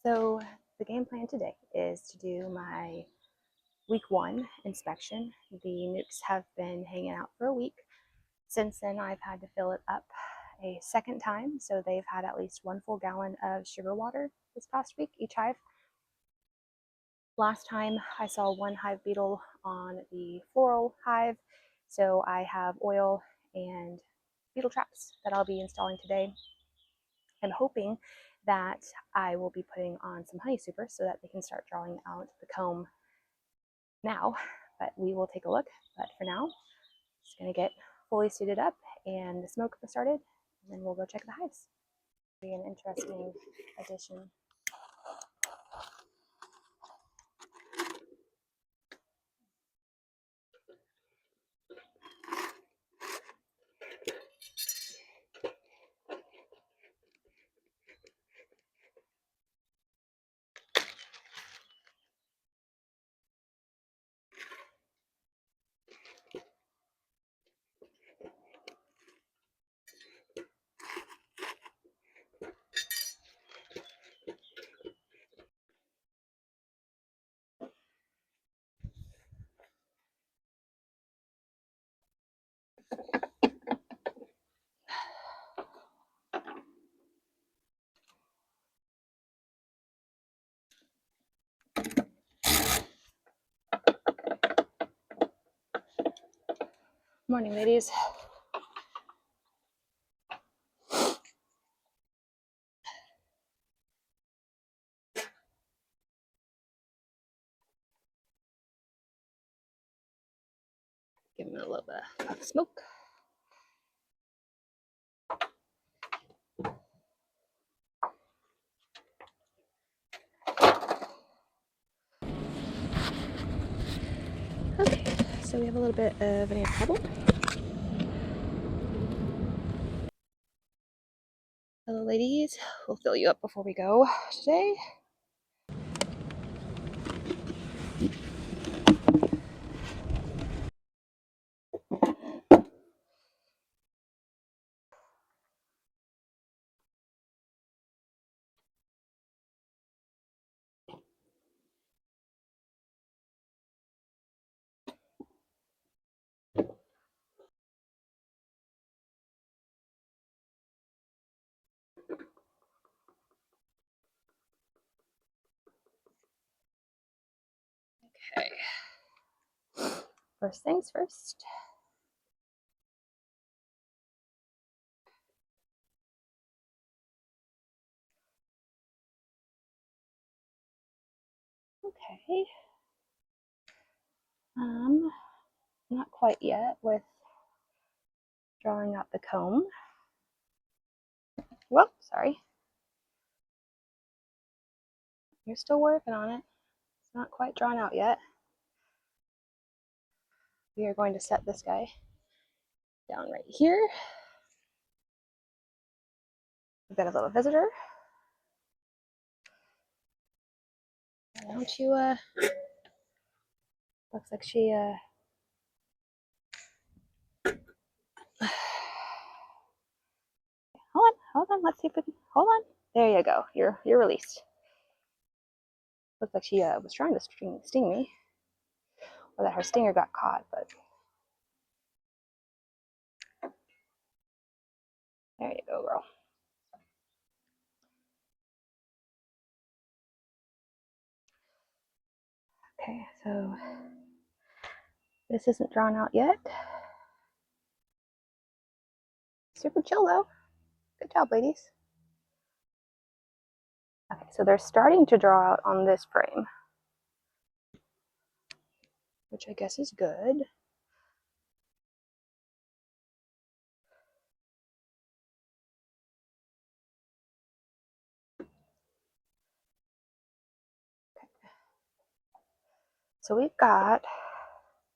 So the game plan today is to do my week 1 inspection. The nukes have been hanging out for a week. Since then, I've had to fill it up a second time, so they've had at least 1 full gallon of sugar water this past week, each hive. Last time I saw 1 hive beetle on the floral hive, so I have oil and beetle traps that I'll be installing today. I'm hoping that I will be putting on some honey super so that they can start drawing out the comb now, but we will take a look. But for now, just gonna get fully suited up and the smoke started, and then we'll go check the hives. Be an interesting addition. Morning, ladies. Give them a little bit of smoke. Okay, so we have a little bit of an ant problem. Hello, ladies. We'll fill you up before we go today. Okay. First things first. Okay. Not quite yet with drawing out the comb. Whoop, sorry. You're still working on it. It's not quite drawn out yet. We are going to set this guy down right here. We've got a little visitor. Don't you, looks like she, hold on, let's see if we can, hold on. There you go, you're released. Looks like she was trying to sting me, or that her stinger got caught, but there you go, girl. Okay, so this isn't drawn out yet. Super chill though. Good job, ladies. Okay, so they're starting to draw out on this frame, which I guess is good. So we've got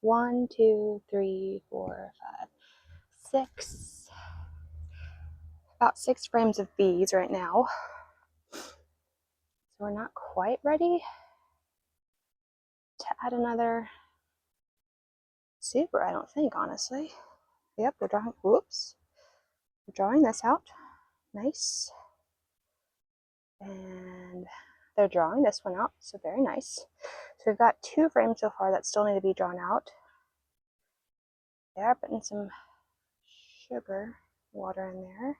1, 2, 3, 4, 5, 6, about 6 frames of bees right now. So we're not quite ready to add another super, I don't think, honestly. Yep, we're drawing, whoops. We're drawing this out. Nice. And they're drawing this one out, so very nice. So we've got 2 frames so far that still need to be drawn out. They are putting some sugar water in there,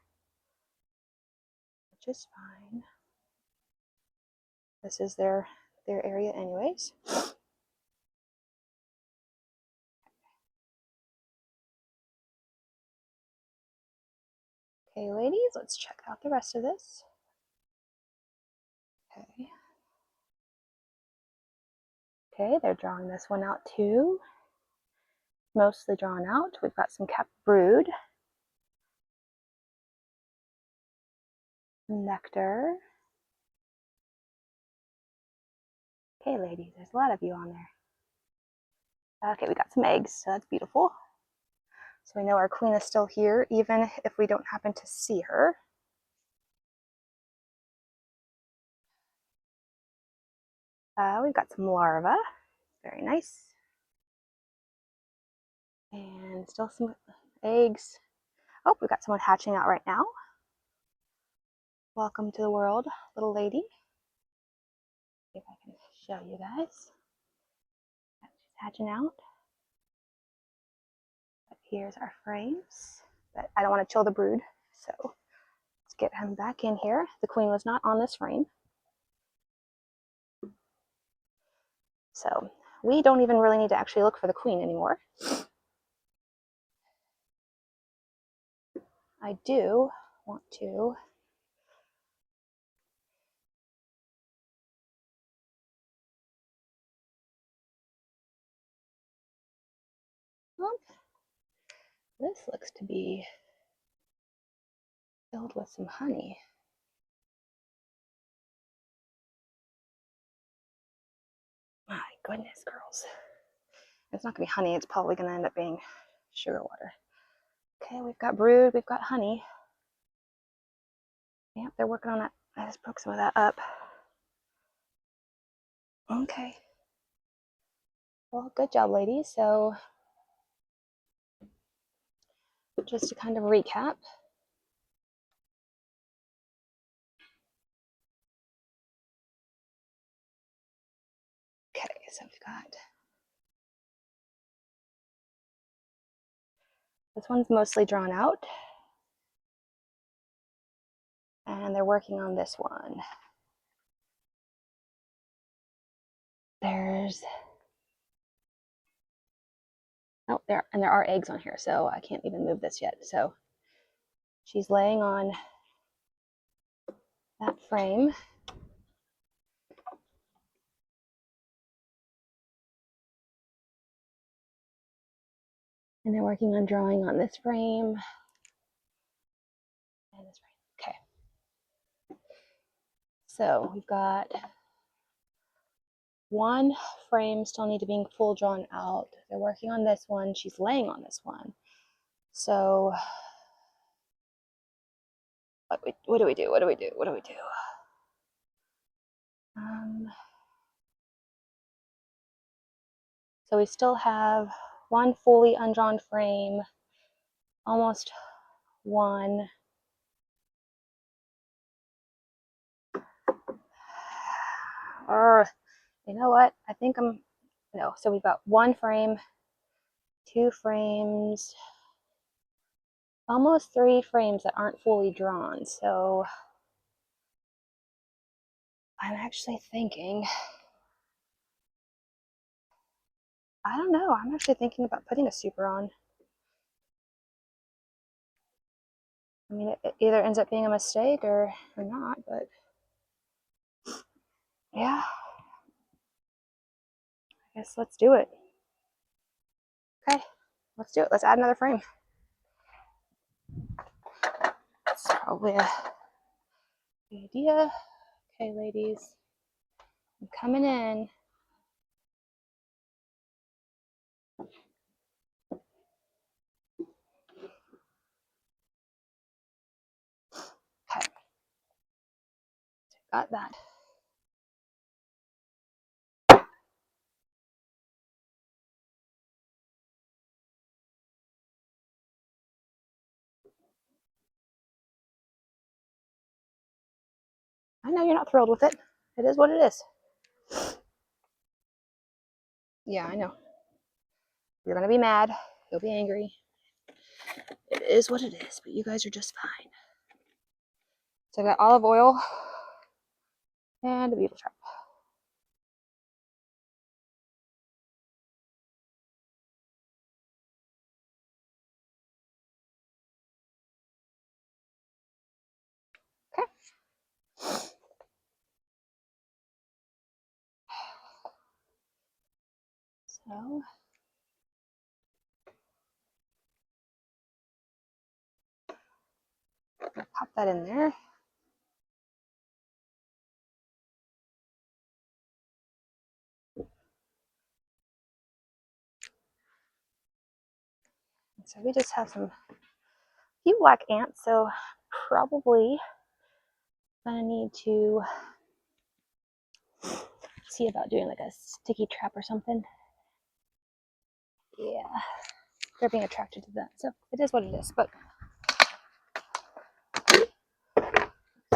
which is fine. This is their area anyways. Okay, ladies, let's check out the rest of this. Okay. Okay, they're drawing this one out too. Mostly drawn out. We've got some capped brood, nectar. Okay, ladies, there's a lot of you on there. Okay, we got some eggs, so that's beautiful. So we know our queen is still here, even if we don't happen to see her. We've got some larvae, very nice. And still some eggs. Oh, we've got someone hatching out right now. Welcome to the world, little lady. See if I can show you guys. She's hatching out. But here's our frames. But I don't want to chill the brood, so let's get him back in here. The queen was not on this frame. So we don't even really need to actually look for the queen anymore. I do want to this looks to be filled with some honey. My goodness, girls. It's not going to be honey. It's probably going to end up being sugar water. Okay, we've got brood. We've got honey. Yep, they're working on that. I just broke some of that up. Okay. Well, good job, ladies. So just to kind of recap. Okay, so we've got this one's mostly drawn out. And they're working on this one. There's oh, there are eggs on here, so I can't even move this yet. So she's laying on that frame. And they're working on drawing on this frame and this frame. Okay. So we've got 1 frame still need to be full drawn out. They're working on this one. She's laying on this one. So what do we do? What do we do? What do we do? So we still have 1 fully undrawn frame, almost 1. Or you know what? I think no. So we've got 1 frame, 2 frames, almost 3 frames that aren't fully drawn. So I'm actually thinking, I don't know. I'm actually thinking about putting a super on. I mean, it either ends up being a mistake or not, but yeah, I guess let's do it. Okay, let's do it. Let's add another frame. That's probably a good idea. Okay, ladies, I'm coming in. Okay, got that. I know you're not thrilled with it. It is what it is. Yeah, I know. You're gonna be mad. You'll be angry. It is what it is, but you guys are just fine. So I got olive oil and a beetle trap. Okay. So I'll pop that in there. So we just have some few black ants, so probably gonna need to see about doing like a sticky trap or something. Yeah, they're being attracted to that, so it is what it is, but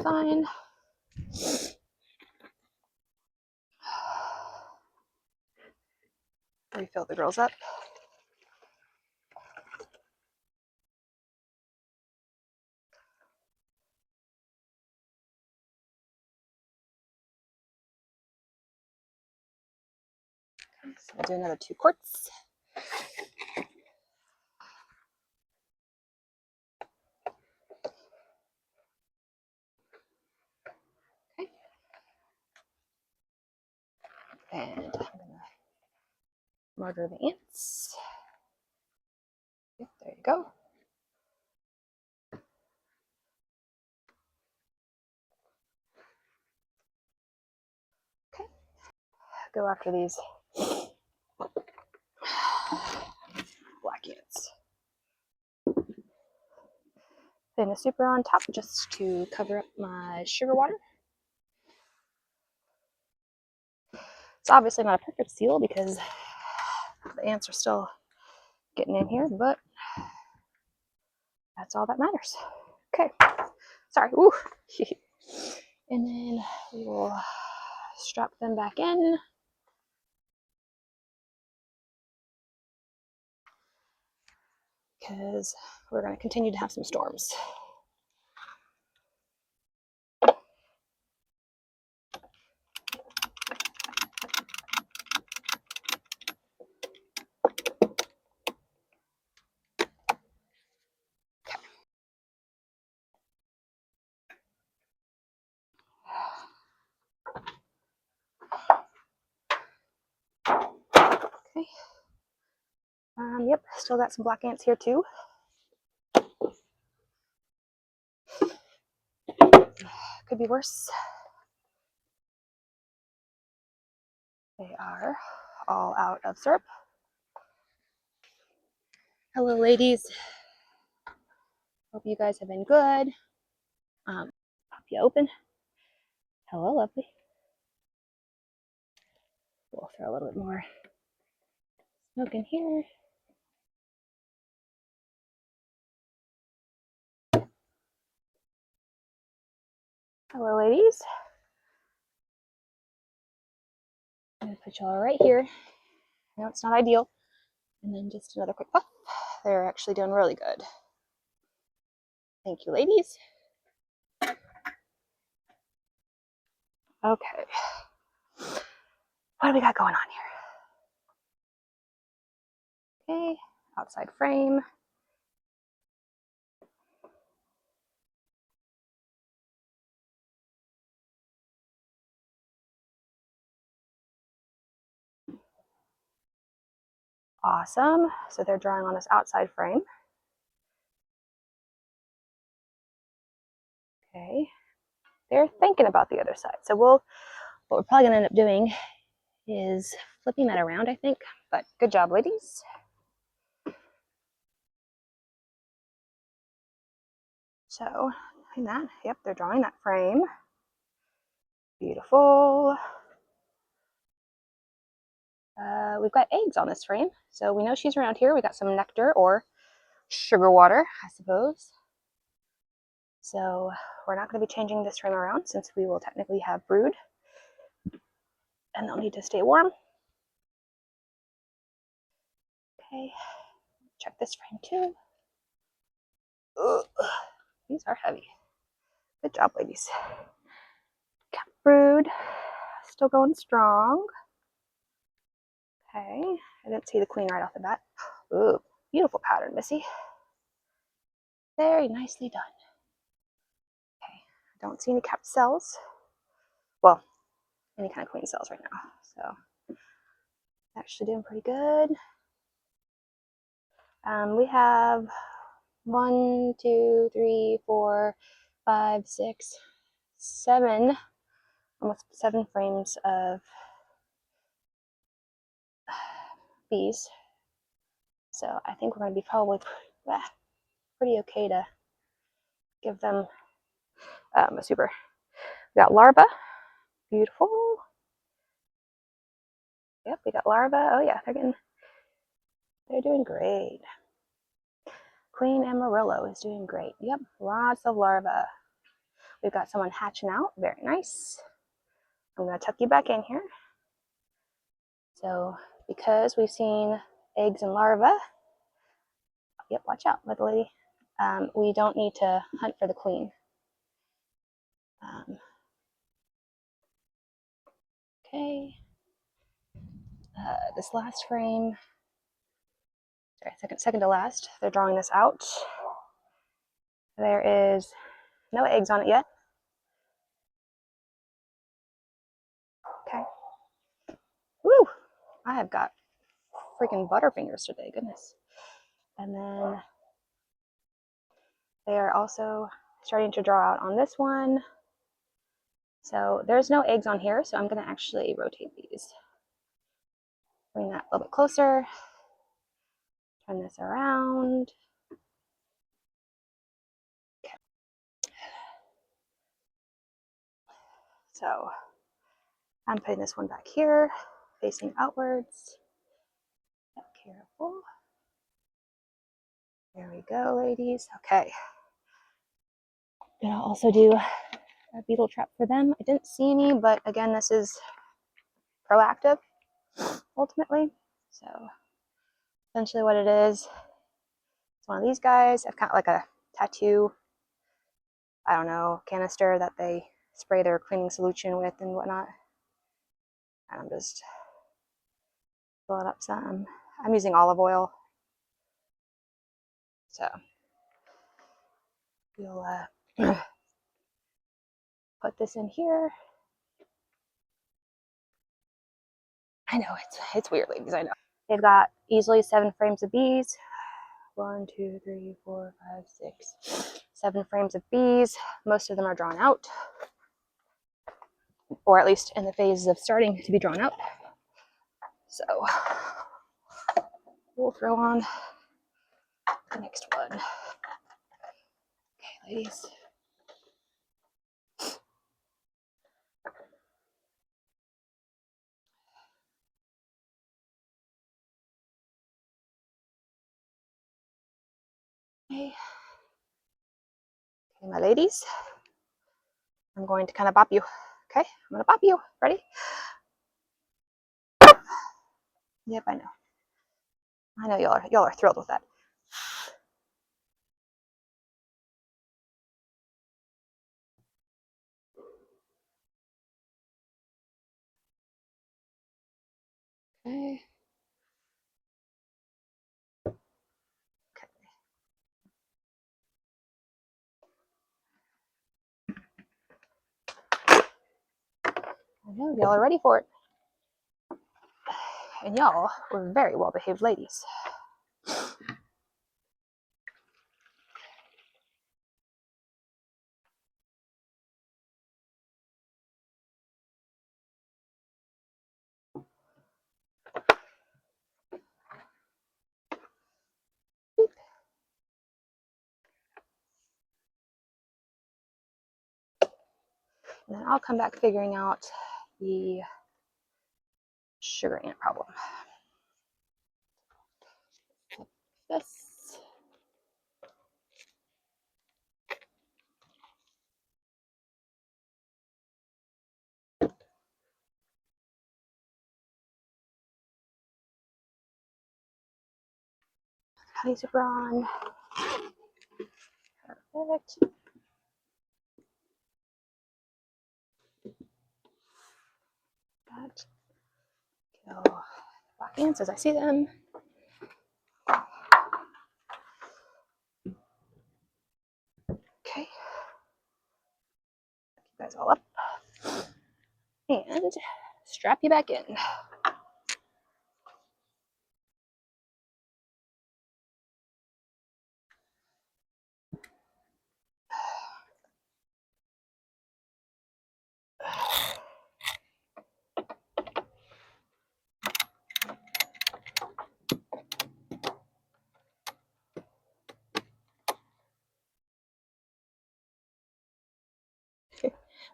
fine. Refill the girls up. Okay, so we'll do another 2 quarts. Okay. And I'm gonna murder the ants. Yep, there you go. Okay, go after these black ants. Then a super on top just to cover up my sugar water. It's obviously not a perfect seal because the ants are still getting in here, but that's all that matters. Okay, sorry. Ooh. And then we will strap them back in. Because we're going to continue to have some storms. Okay. Yep, still got some black ants here too. Could be worse. They are all out of syrup. Hello, ladies. Hope you guys have been good. Pop you open. Hello, lovely. We'll throw a little bit more smoke in here. Hello, ladies. I'm gonna put y'all right here. I know it's not ideal. And then just another quick puff. They're actually doing really good. Thank you, ladies. Okay. What do we got going on here? Okay, outside frame. Awesome. So they're drawing on this outside frame. Okay. They're thinking about the other side. So what we're probably gonna end up doing is flipping that around, I think. But good job, ladies. So doing that. Yep, they're drawing that frame. Beautiful. We've got eggs on this frame, so we know she's around here. We got some nectar or sugar water, I suppose. So we're not going to be changing this frame around since we will technically have brood and they'll need to stay warm. Okay, check this frame too. Ugh. These are heavy. Good job, ladies. Cat brood, still going strong. Okay, I didn't see the queen right off the bat. Ooh, beautiful pattern, Missy. Very nicely done. Okay, I don't see any capped cells. Well, any kind of queen cells right now. So, actually doing pretty good. We have 1, 2, 3, 4, 5, 6, 7, almost 7 frames of bees. So I think we're going to be probably pretty okay to give them a super. We got larvae, beautiful. Yep, we got larvae. Oh yeah, they're doing great. Queen Amarillo is doing great. Yep, lots of larvae. We've got someone hatching out. Very nice. I'm going to tuck you back in here. So because we've seen eggs and larvae, yep, watch out, little lady. We don't need to hunt for the queen. Okay. This last frame, sorry, second to last, they're drawing this out. There is no eggs on it yet. Okay. Woo! I have got freaking butterfingers today, goodness. And then they are also starting to draw out on this one. So there's no eggs on here, so I'm going to actually rotate these. Bring that a little bit closer. Turn this around. Okay. So I'm putting this one back here, facing outwards. Careful. There we go, ladies. Okay. Gonna also do a beetle trap for them. I didn't see any, but again, this is proactive ultimately. So essentially what it is, it's one of these guys. I've got like a tattoo, I don't know, canister that they spray their cleaning solution with and whatnot. And I'm just filling up some. I'm using olive oil. So we'll put this in here. I know it's weird, ladies. I know. They've got easily 7 frames of bees. 1, 2, 3, 4, 5, 6, 7 frames of bees. Most of them are drawn out, or at least in the phases of starting to be drawn out. So we'll throw on the next one. Okay, ladies. Okay, my ladies. I'm going to kind of bop you. Okay, I'm going to bop you. Ready? Yep, I know. I know y'all are thrilled with that. Okay. I know y'all are ready for it. And y'all were very well behaved ladies. And then I'll come back figuring out the sugar ant problem. This. honey super on. Perfect. That kill black ants as I see them. Okay. Keep you guys all up. And strap you back in.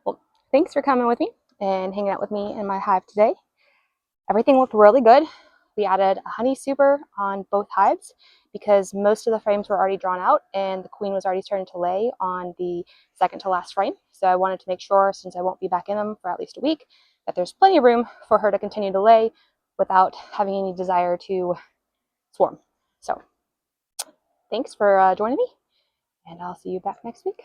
Well, thanks for coming with me and hanging out with me in my hive today. Everything looked really good. We added a honey super on both hives because most of the frames were already drawn out and the queen was already starting to lay on the second to last frame. So I wanted to make sure, since I won't be back in them for at least a week, that there's plenty of room for her to continue to lay without having any desire to swarm. So thanks for joining me, and I'll see you back next week.